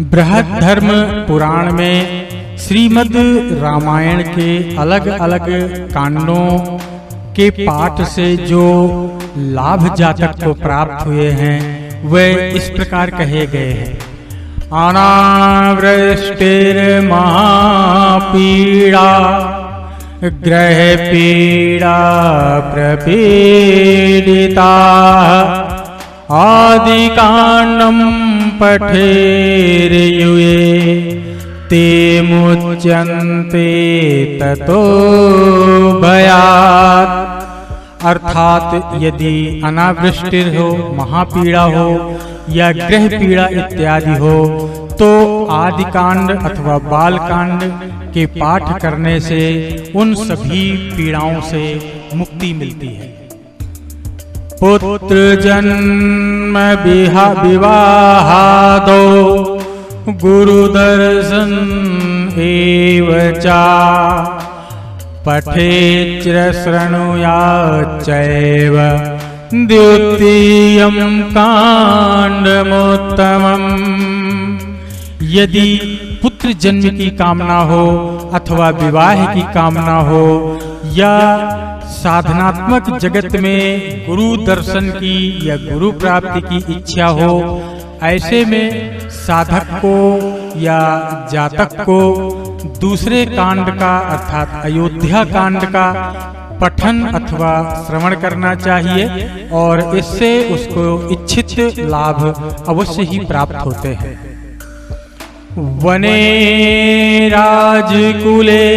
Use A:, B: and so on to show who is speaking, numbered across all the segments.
A: बृहद्धर्म पुराण में श्रीमद् रामायण के अलग अलग कांडों के पाठ से जो लाभ जातक को प्राप्त हुए हैं वे इस प्रकार कहे गए हैं। अनावृष्टिर्महापीड़ा ग्रह पीड़ा प्रपीडिता आदिकांडं पठेर्युये ते मुच्यन्ते ततो भयात्। अर्थात यदि अनावृष्टि हो, महापीड़ा हो या ग्रह पीड़ा इत्यादि हो तो आदिकांड अथवा बालकांड के पाठ करने से उन सभी पीड़ाओं से मुक्ति मिलती है। पुत्र जन्म विवाहादो गुरु दर्शन एव चा पठेच्च शृणुयाच्चैव द्वितीयं कांडमुत्तमम्। यदि पुत्र जन्म की कामना हो अथवा विवाह की कामना हो या साधनात्मक जगत में गुरु दर्शन की या गुरु प्राप्ति की इच्छा हो, ऐसे में साधक को या जातक को दूसरे कांड का अर्थात अयोध्या कांड का पठन अथवा श्रवण करना चाहिए और इससे उसको इच्छित लाभ अवश्य ही प्राप्त होते हैं। वने राजकुले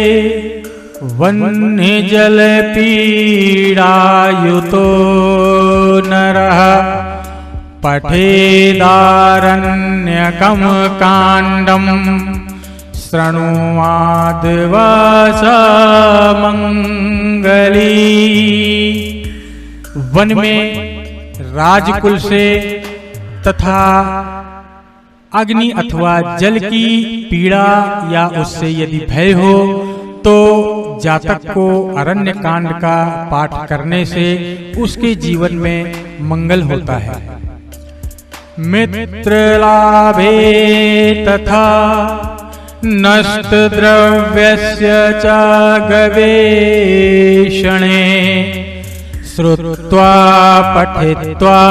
A: वन्य जल पीड़ायुतो नरः पठेदारण्यकं कांडं शृणुयाद्वासमंगली। वन में राजकुल से तथा अग्नि अथवा जल की पीड़ा या उससे यदि भय हो तो जातक को अरण्य कांड का पाठ करने से उसके जीवन में मंगल होता है। मित्र लाभे तथा नष्ट द्रव्यस्य च गवेषणे श्रुत्वा पठित्वा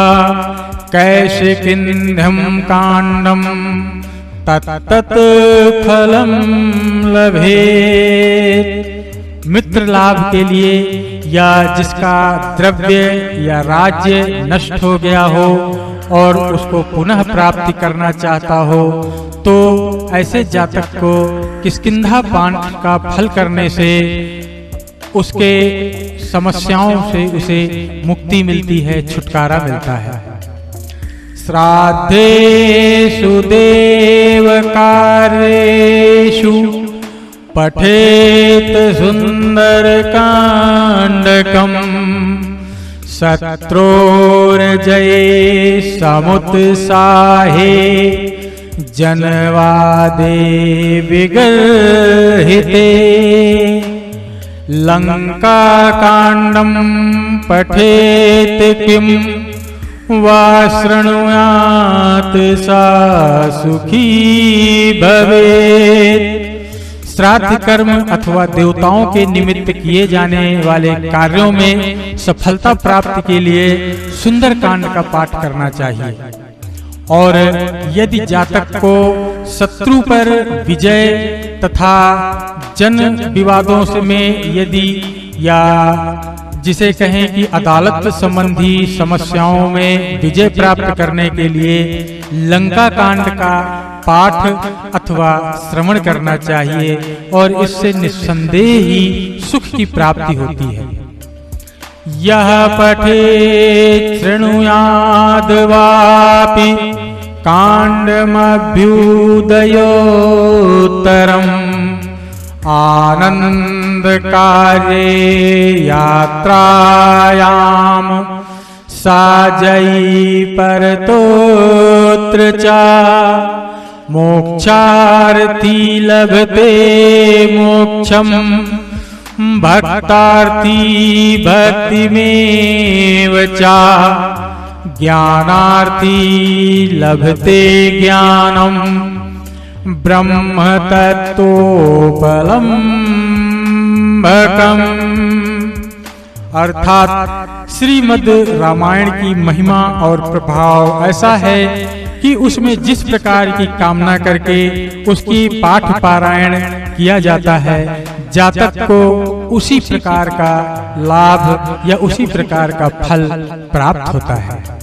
A: कैशिकीन्ध्यं कांडं तत्तत् फलं लभेत्। मित्र लाभ के लिए या जिसका द्रव्य या राज्य नष्ट हो गया हो और उसको पुनः प्राप्ति करना चाहता हो तो ऐसे जातक को किष्किंधा पाठ का फल करने से उसके समस्याओं से उसे मुक्ति मिलती है, छुटकारा मिलता है। श्राद्धेषु देव कार्येषु पठेत सुंदरकांडकम् शत्रोर्जये समुत्साहे जनवादे विगर्हिते लंका कांडं पठेत किं वा शृणुयात् सा सुखी भवेत्। श्राद्ध कर्म अथवा देवताओं के निमित्त किए जाने वाले कार्यों में सफलता प्राप्ति के लिए सुंदर कांड का पाठ करना चाहिए। और यदि जातक को शत्रु पर विजय तथा जन विवादों से में यदि या जिसे कहें कि अदालत संबंधी समस्याओं में विजय प्राप्त करने के लिए लंका कांड का पाठ अथवा श्रवण करना चाहिए और इससे निस्संदेह ही सुख की प्राप्ति होती है। यह पठेत् शृणुयाद्वापि कांडमभ्युदयोत्तरम् आनंदकार्ये यात्रायां साजयी परतोत्र च मोक्षार्थी लभते मोक्षम भक्तार्थी भक्तिमेव चा ज्ञानार्थी लभते ज्ञानम ब्रह्म तत्वोपलम्बकम्, अर्थात श्रीमद् रामायण की महिमा और प्रभाव ऐसा है कि उसमें जिस प्रकार की कामना करके उसकी पाठ पारायण किया जाता है, जातक को उसी प्रकार का लाभ या उसी प्रकार का फल प्राप्त होता है।